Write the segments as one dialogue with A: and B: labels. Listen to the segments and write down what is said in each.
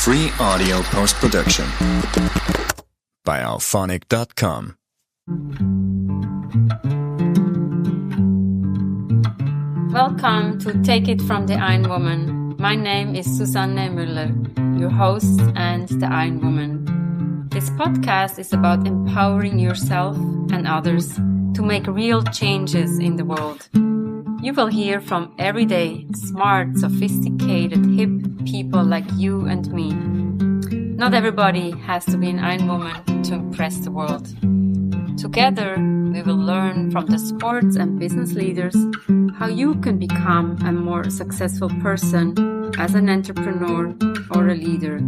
A: Free audio post-production by alphonic.com.
B: Welcome to Take It from the Iron Woman. My name is Susanne Müller, your host and the Iron Woman. This podcast is about empowering yourself and others to make real changes in the world. You will hear from everyday, smart, sophisticated, hip people like you and me. Not everybody has to be an Iron Woman to impress the world. Together, we will learn from the sports and business leaders how you can become a more successful person as an entrepreneur or a leader.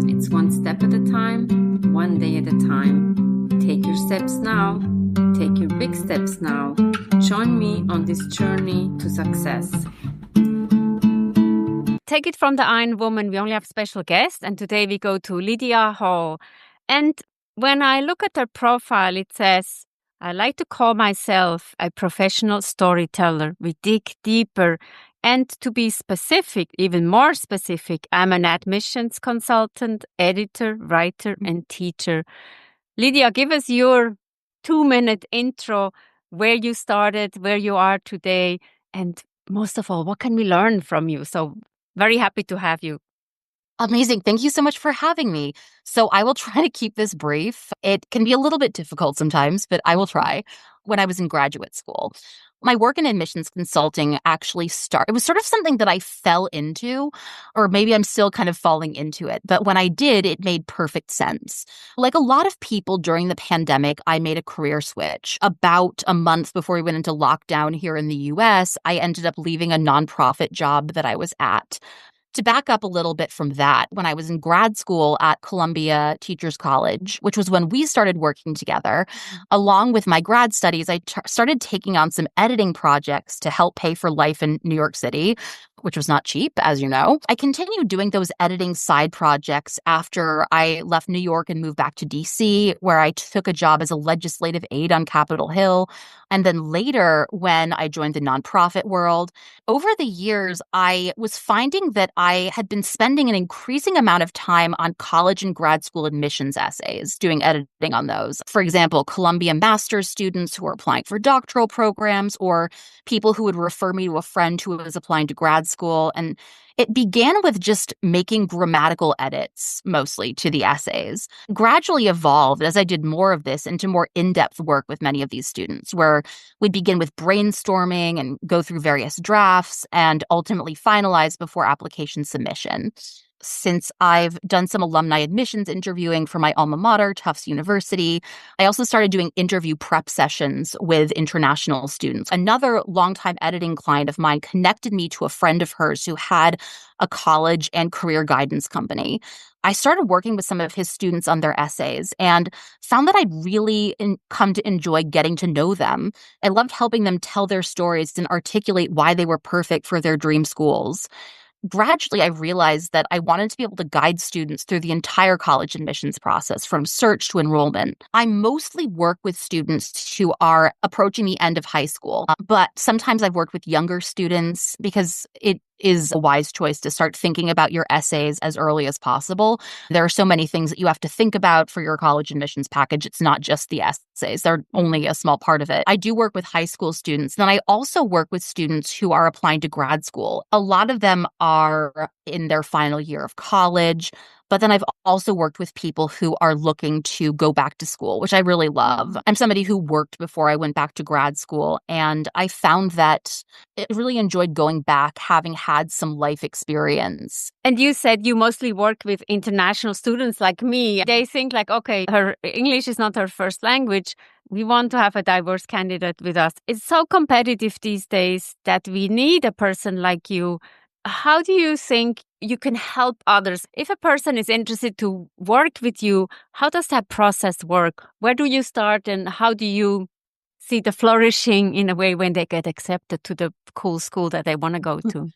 B: It's one step at a time, one day at a time. Take your steps now. Take your big steps now. Join me on this journey to success. Take It from the Iron Woman. We only have special guests, and today we go to Lydia Hall. And when I look at her profile, it says, I like to call myself a professional storyteller. We dig deeper. And to be specific, even more specific, I'm an admissions consultant, editor, writer, and teacher. Lydia, give us your 2-minute intro, where you started, where you are today, and most of all, what can we learn from you? So very happy to have you.
C: Amazing. Thank you so much for having me. So I will try to keep this brief. It can be a little bit difficult sometimes, but I will try. When I was in graduate school, my work in admissions consulting actually started. It was sort of something that I fell into, or maybe I'm still kind of falling into it. But when I did, it made perfect sense. Like a lot of people during the pandemic, I made a career switch. About a month before we went into lockdown here in the US, I ended up leaving a nonprofit job that I was at. To back up a little bit from that, when I was in grad school at Columbia Teachers College, which was when we started working together, along with my grad studies, I started taking on some editing projects to help pay for life in New York City, which was not cheap, as you know. I continued doing those editing side projects after I left New York and moved back to DC, where I took a job as a legislative aide on Capitol Hill. And then later, when I joined the nonprofit world, over the years, I was finding that I had been spending an increasing amount of time on college and grad school admissions essays, doing editing on those. For example, Columbia master's students who are applying for doctoral programs, or people who would refer me to a friend who was applying to grad school. And it began with just making grammatical edits, mostly, to the essays. Gradually evolved as I did more of this into more in-depth work with many of these students, where we'd begin with brainstorming and go through various drafts and ultimately finalize before application submission. Since I've done some alumni admissions interviewing for my alma mater, Tufts University, I also started doing interview prep sessions with international students. Another longtime editing client of mine connected me to a friend of hers who had a college and career guidance company. I started working with some of his students on their essays and found that I'd really come to enjoy getting to know them. I loved helping them tell their stories and articulate why they were perfect for their dream schools. Gradually, I realized that I wanted to be able to guide students through the entire college admissions process, from search to enrollment. I mostly work with students who are approaching the end of high school, but sometimes I've worked with younger students because it is a wise choice to start thinking about your essays as early as possible. There are so many things that you have to think about for your college admissions package. It's not just the essays. They're only a small part of it. I do work with high school students. Then I also work with students who are applying to grad school. A lot of them are in their final year of college. But then I've also worked with people who are looking to go back to school, which I really love. I'm somebody who worked before I went back to grad school, and I found that I really enjoyed going back, having had some life experience.
B: And you said you mostly work with international students like me. They think like, okay, her English is not her first language. We want to have a diverse candidate with us. It's so competitive these days that we need a person like you. How do you think you can help others? If a person is interested to work with you, how does that process work? Where do you start, and how do you see the flourishing in a way when they get accepted to the cool school that they want to go to?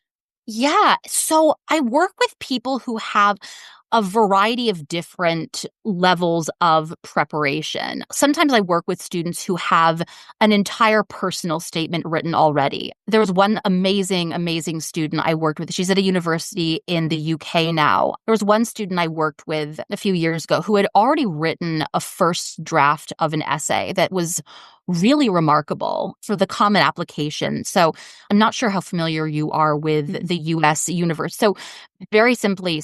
C: Yeah. So I work with people who have a variety of different levels of preparation. Sometimes I work with students who have an entire personal statement written already. There was one amazing student I worked with. She's at a university in the UK now. There was one student I worked with a few years ago who had already written a first draft of an essay that was really remarkable for the common application. So I'm not sure how familiar you are with the US universe. So very simply,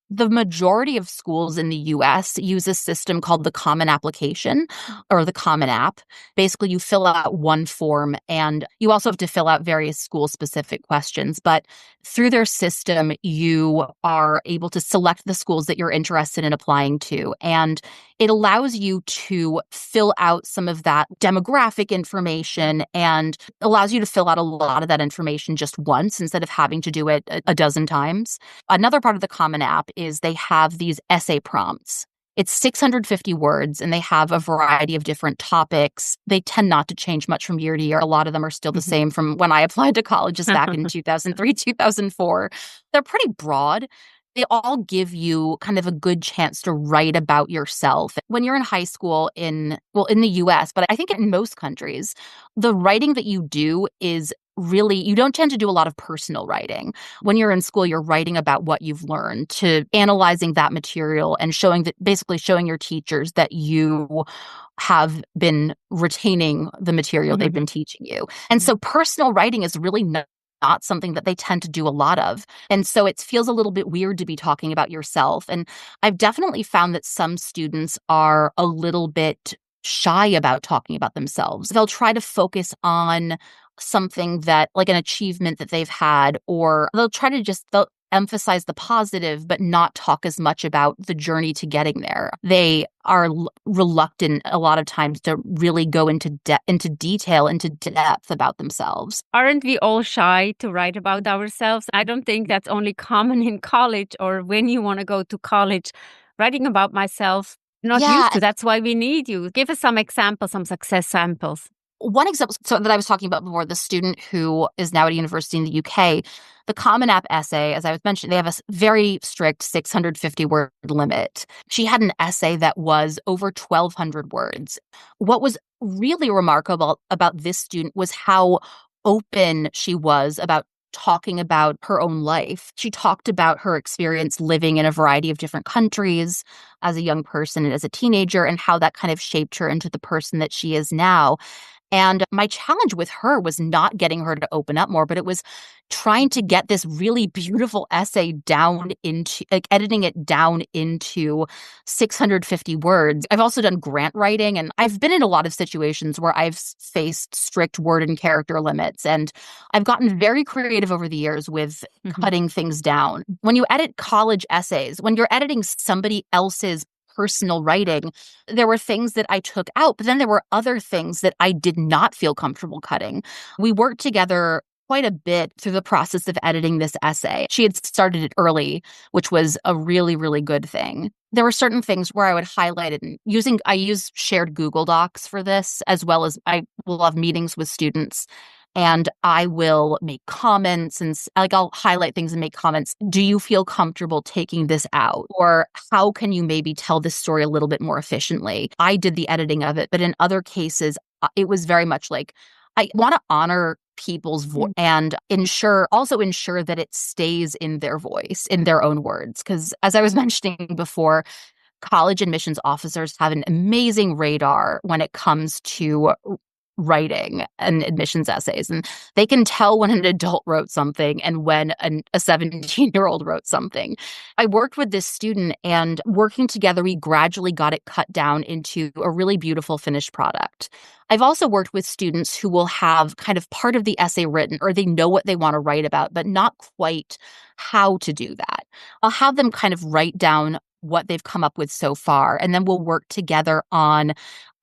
C: the majority of schools in the US use a system called the Common Application or the Common App. Basically, you fill out one form and you also have to fill out various school-specific questions. But through their system, you are able to select the schools that you're interested in applying to. And it allows you to fill out some of that demographic information and allows you to fill out a lot of that information just once instead of having to do it a dozen times. Another part of the Common App is they have these essay prompts. It's 650 words and they have a variety of different topics. They tend not to change much from year to year. A lot of them are still the same from when I applied to colleges back in 2003, 2004. They're pretty broad. They all give you kind of a good chance to write about yourself. When you're in high school in the US, but I think in most countries, the writing that you do is really, you don't tend to do a lot of personal writing. When you're in school, you're writing about what you've learned, to analyzing that material and basically showing your teachers that you have been retaining the material they've been teaching you. And so personal writing is really not something that they tend to do a lot of. And so it feels a little bit weird to be talking about yourself. And I've definitely found that some students are a little bit shy about talking about themselves. They'll try to focus on something that, like an achievement that they've had, or they'll emphasize the positive, but not talk as much about the journey to getting there. They are reluctant a lot of times to really go into detail, into depth about themselves.
B: Aren't we all shy to write about ourselves? I don't think that's only common in college or when you want to go to college. Writing about myself, not used to. That's why we need you. Give us some examples, some success samples.
C: One example that I was talking about before, the student who is now at a university in the UK, the Common App essay, as I was mentioning, they have a very strict 650-word limit. She had an essay that was over 1,200 words. What was really remarkable about this student was how open she was about talking about her own life. She talked about her experience living in a variety of different countries as a young person and as a teenager, and how that kind of shaped her into the person that she is now. And my challenge with her was not getting her to open up more, but it was trying to get this really beautiful essay down into, editing it down into 650 words. I've also done grant writing, and I've been in a lot of situations where I've faced strict word and character limits. And I've gotten very creative over the years with cutting things down. When you edit college essays, when you're editing somebody else's personal writing, there were things that I took out, but then there were other things that I did not feel comfortable cutting. We worked together quite a bit through the process of editing this essay. She had started it early, which was a really, really good thing. There were certain things where I would highlight it, and I use shared Google Docs for this, as well as I will have meetings with students. And I will make comments and I'll highlight things and make comments. Do you feel comfortable taking this out? Or how can you maybe tell this story a little bit more efficiently? I did the editing of it, but in other cases, it was very much like, I want to honor people's voice and ensure that it stays in their voice, in their own words. Because as I was mentioning before, college admissions officers have an amazing radar when it comes to writing and admissions essays, and they can tell when an adult wrote something and when a 17-year-old wrote something. I worked with this student, and working together, we gradually got it cut down into a really beautiful finished product. I've also worked with students who will have kind of part of the essay written, or they know what they want to write about, but not quite how to do that. I'll have them kind of write down what they've come up with so far, and then we'll work together on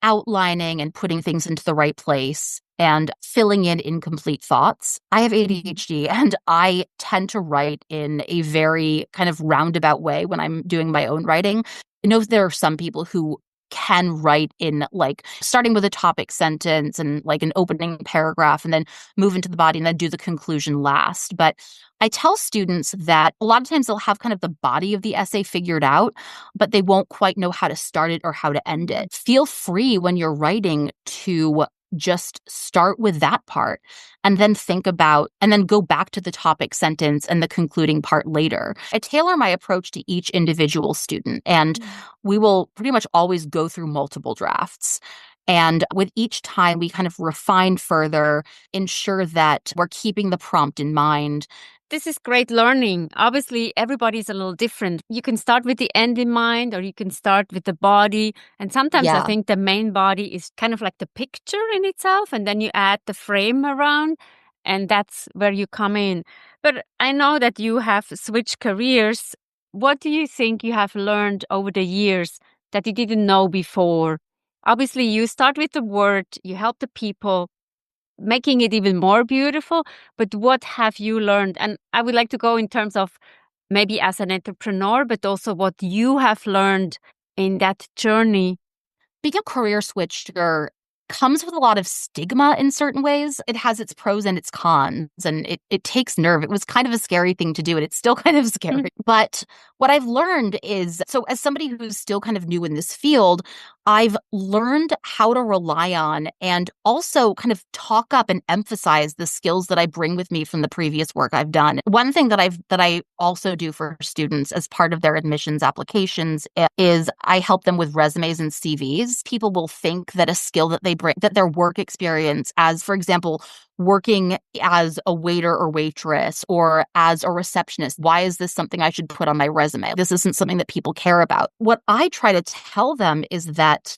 C: outlining and putting things into the right place and filling in incomplete thoughts. I have ADHD, and I tend to write in a very kind of roundabout way when I'm doing my own writing. I know there are some people who can write in like starting with a topic sentence and like an opening paragraph and then move into the body and then do the conclusion last. But I tell students that a lot of times they'll have kind of the body of the essay figured out, but they won't quite know how to start it or how to end it. Feel free when you're writing to just start with that part and then think about and then go back to the topic sentence and the concluding part later. I tailor my approach to each individual student, and we will pretty much always go through multiple drafts. And with each time, we kind of refine further, ensure that we're keeping the prompt in mind.
B: This is great learning. Obviously, everybody's a little different. You can start with the end in mind, or you can start with the body. And sometimes I think the main body is kind of like the picture in itself, and then you add the frame around, and that's where you come in. But I know that you have switched careers. What do you think you have learned over the years that you didn't know before? Obviously, you start with the word, you help the people, making it even more beautiful. But what have you learned? And I would like to go in terms of maybe as an entrepreneur, but also what you have learned in that journey.
C: Being a career switcher comes with a lot of stigma in certain ways. It has its pros and its cons, and it takes nerve. It was kind of a scary thing to do, and it's still kind of scary. But what I've learned is, so as somebody who's still kind of new in this field, I've learned how to rely on and also kind of talk up and emphasize the skills that I bring with me from the previous work I've done. One thing that I also do for students as part of their admissions applications is I help them with resumes and CVs. People will think that a skill that they bring, that their work experience as, for example, working as a waiter or waitress or as a receptionist, why is this something I should put on my resume? This isn't something that people care about. What I try to tell them is that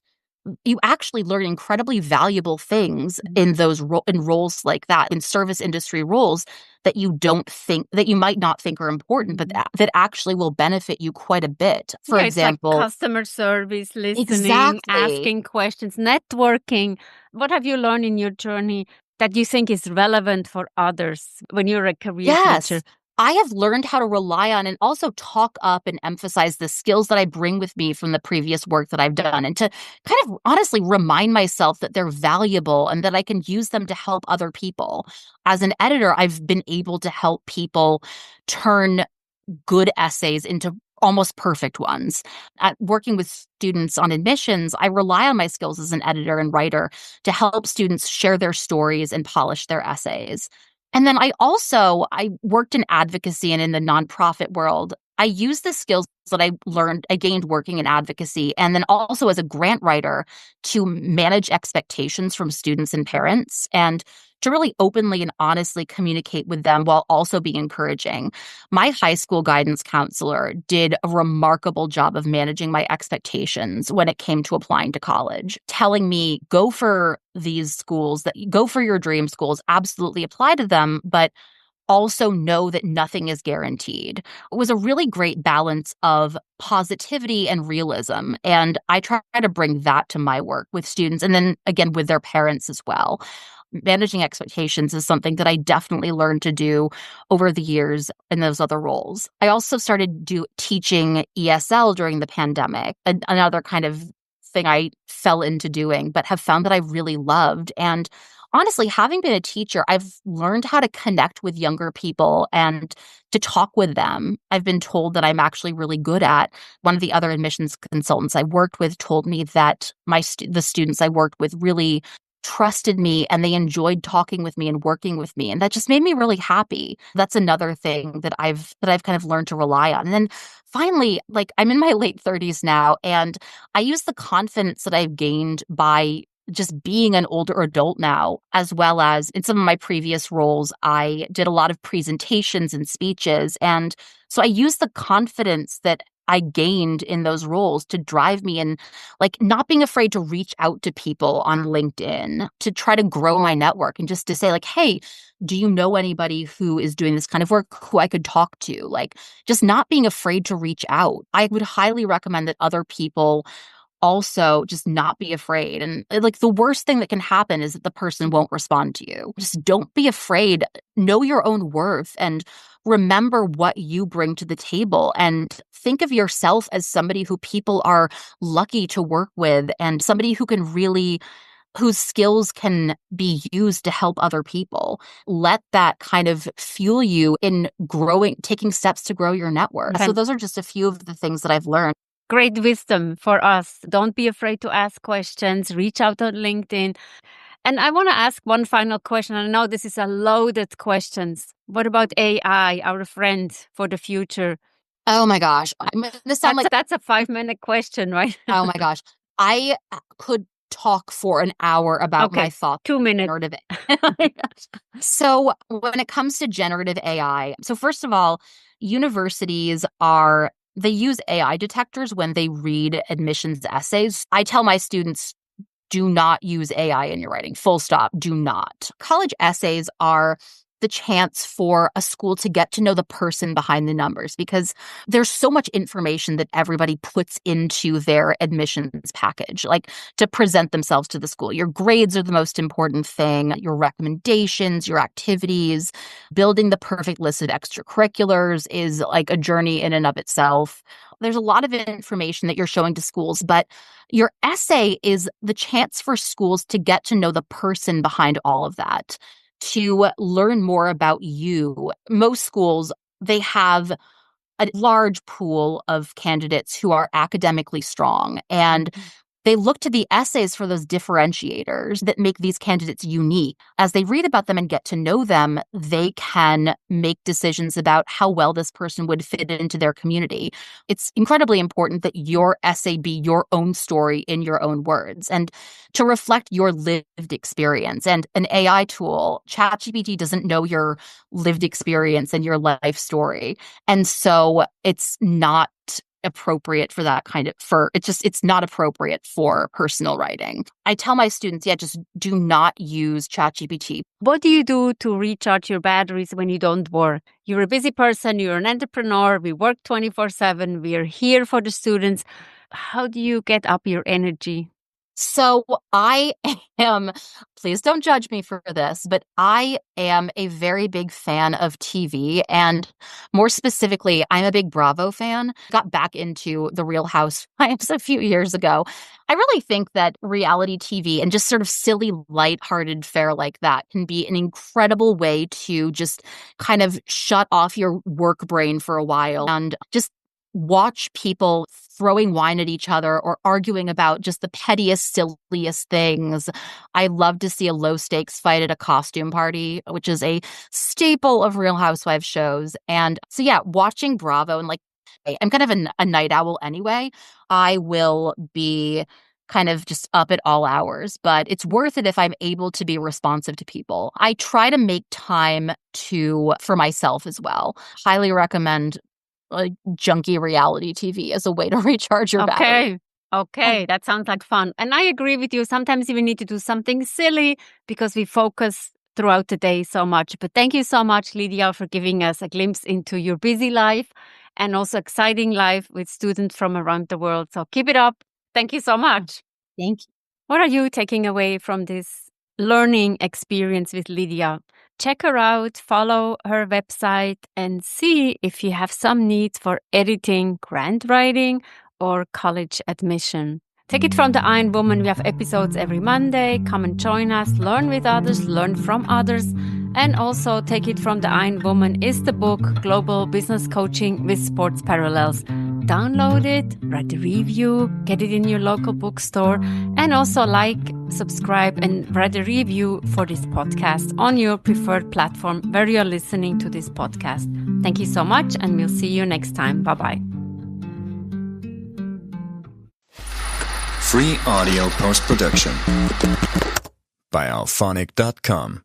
C: you actually learn incredibly valuable things in those in roles like that, in service industry roles that you don't think, that you might not think are important, but that actually will benefit you quite a bit. For example,
B: it's like customer service, listening,
C: exactly,
B: asking questions, networking. What have you learned in your journey that you think is relevant for others when you're a career switcher?
C: I have learned how to rely on and also talk up and emphasize the skills that I bring with me from the previous work that I've done, and to kind of honestly remind myself that they're valuable and that I can use them to help other people. As an editor, I've been able to help people turn good essays into almost perfect ones. At working with students on admissions, I rely on my skills as an editor and writer to help students share their stories and polish their essays. And then I worked in advocacy and in the nonprofit world. I use the skills that I gained working in advocacy and then also as a grant writer to manage expectations from students and parents and to really openly and honestly communicate with them while also being encouraging. My high school guidance counselor did a remarkable job of managing my expectations when it came to applying to college, telling me, go for these schools, go for your dream schools, absolutely apply to them, but also know that nothing is guaranteed. It was a really great balance of positivity and realism. And I try to bring that to my work with students and then again with their parents as well. Managing expectations is something that I definitely learned to do over the years in those other roles. I also started teaching ESL during the pandemic, another kind of thing I fell into doing, but have found that I really loved. And honestly, having been a teacher, I've learned how to connect with younger people and to talk with them. I've been told that I'm actually really good at. One of the other admissions consultants I worked with told me that the students I worked with really trusted me and they enjoyed talking with me and working with me. And that just made me really happy. That's another thing that I've kind of learned to rely on. And then finally, like I'm in my late 30s now, and I use the confidence that I've gained by just being an older adult now, as well as in some of my previous roles, I did a lot of presentations and speeches. And so I used the confidence that I gained in those roles to drive me in, like not being afraid to reach out to people on LinkedIn to try to grow my network and just to say like, hey, do you know anybody who is doing this kind of work who I could talk to? Like just not being afraid to reach out. I would highly recommend that other people also just not be afraid. And like the worst thing that can happen is that the person won't respond to you. Just don't be afraid. Know your own worth and remember what you bring to the table, and think of yourself as somebody who people are lucky to work with and somebody who can really whose skills can be used to help other people. Let that kind of fuel you in taking steps to grow your network. So those are just a few of the things that I've learned.
B: Great wisdom for us. Don't be afraid to ask questions. Reach out on LinkedIn. And I want to ask one final question. I know this is a loaded question. What about AI, our friend for the future?
C: Oh my gosh.
B: That's a 5-minute question, right?
C: Oh my gosh. I could talk for an hour about my thoughts.
B: 2 minutes.
C: So when it comes to generative AI, so first of all, universities they use AI detectors when they read admissions essays. I tell my students, do not use AI in your writing. Full stop. Do not. College essays are the chance for a school to get to know the person behind the numbers, because there's so much information that everybody puts into their admissions package, like to present themselves to the school. Your grades are the most important thing, your recommendations, your activities. Building the perfect list of extracurriculars is like a journey in and of itself. There's a lot of information that you're showing to schools, but your essay is the chance for schools to get to know the person behind all of that, to learn more about you. Most schools, they have a large pool of candidates who are academically strong, and they look to the essays for those differentiators that make these candidates unique. As they read about them and get to know them, they can make decisions about how well this person would fit into their community. It's incredibly important that your essay be your own story in your own words and to reflect your lived experience. And an AI tool, ChatGPT, doesn't know your lived experience and your life story. And so it's not appropriate for that it's not appropriate for personal writing. I tell my students, just do not use ChatGPT.
B: What do you do to recharge your batteries when you don't work? You're a busy person, you're an entrepreneur, we work 24/7, we are here for the students. How do you get up your energy?
C: So I am, please don't judge me for this, but I am a very big fan of TV. And more specifically, I'm a big Bravo fan. Got back into The Real Housewives a few years ago. I really think that reality TV and just sort of silly, lighthearted fare like that can be an incredible way to just kind of shut off your work brain for a while and just watch people throwing wine at each other or arguing about just the pettiest, silliest things. I love to see a low-stakes fight at a costume party, which is a staple of Real Housewives shows. And so, watching Bravo and I'm kind of a night owl anyway. I will be kind of just up at all hours, but it's worth it if I'm able to be responsive to people. I try to make time for myself as well. Highly recommend junky reality TV as a way to recharge your battery.
B: Okay, that sounds like fun. And I agree with you. Sometimes we need to do something silly because we focus throughout the day so much. But thank you so much, Lydia, for giving us a glimpse into your busy life and also exciting life with students from around the world. So keep it up. Thank you so much.
C: Thank you.
B: What are you taking away from this learning experience with Lydia? Check her out, follow her website, and see if you have some needs for editing, grant writing, or college admission. Take it from the Iron Woman. We have episodes every Monday. Come and join us, learn with others, learn from others. And also Take It from the Iron Woman is the book, Global Business Coaching with Sports Parallels. Download it, write a review, get it in your local bookstore, and also subscribe, and write a review for this podcast on your preferred platform where you're listening to this podcast. Thank you so much, and we'll see you next time. Bye-bye.
A: Free audio post-production by alphonic.com.